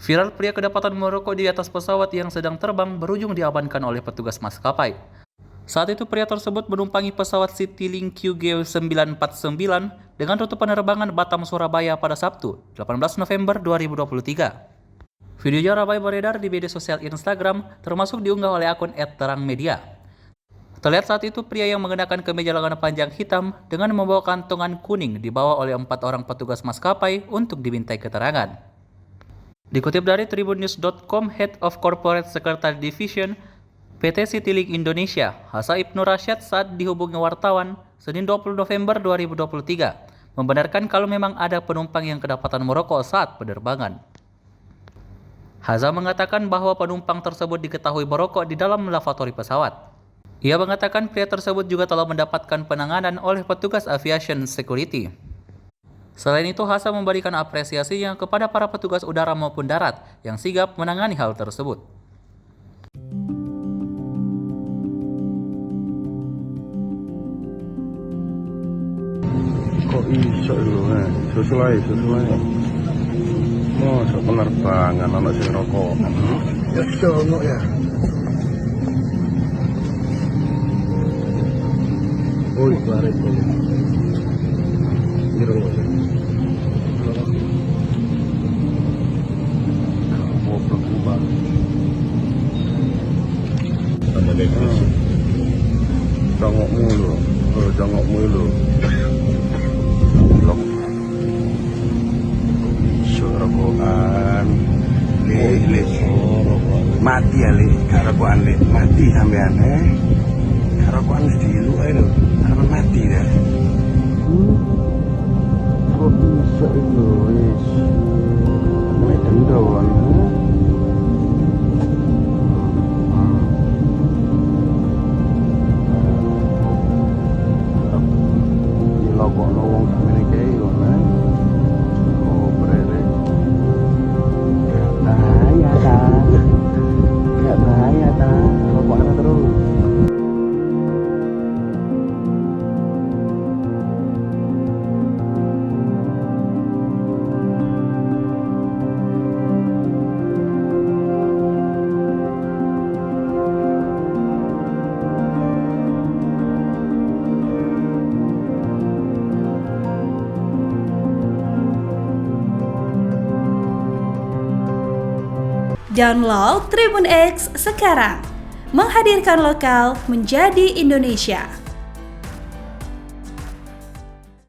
Viral pria kedapatan merokok di atas pesawat yang sedang terbang berujung diamankan oleh petugas maskapai. Saat itu pria tersebut menumpangi pesawat Citylink QG949 dengan rute penerbangan Batam-Surabaya pada Sabtu, 18 November 2023. Videonya ramai beredar di media sosial Instagram, termasuk diunggah oleh akun @terangmedia. Terlihat saat itu pria yang mengenakan kemeja lengan panjang hitam dengan membawa kantongan kuning dibawa oleh 4 orang petugas maskapai untuk dimintai keterangan. Dikutip dari tribunnews.com, Head of Corporate Secretary Division PT Citylink Indonesia, Hasa Ibnu Rasyad saat dihubungi wartawan Senin 20 November 2023, membenarkan kalau memang ada penumpang yang kedapatan merokok saat penerbangan. Haza mengatakan bahwa penumpang tersebut diketahui merokok di dalam lavatory pesawat. Ia mengatakan pria tersebut juga telah mendapatkan penanganan oleh petugas aviation security. Selain itu, Hasa memberikan apresiasinya kepada para petugas udara maupun darat yang sigap menangani hal tersebut. Kok iso lho, sesuai. Masa penerbangan anak sing rokokan. Ya dongok ya. Oh, ibarat itu. Dirongok ya. Goblok banget. Sama depresi. Jongokmu lho. Blok. Iso rokokan. Le. Mati ya le, rokokan le. Mati sampean rokokan wis dilu ae lho. Arep mati dah. Kok bisa itu wis. Nek dendon. Dilokokno wong semene kae lho, oh brere. Gak bahaya ta. Rokokan terus. Download Tribun X sekarang, menghadirkan lokal menjadi Indonesia.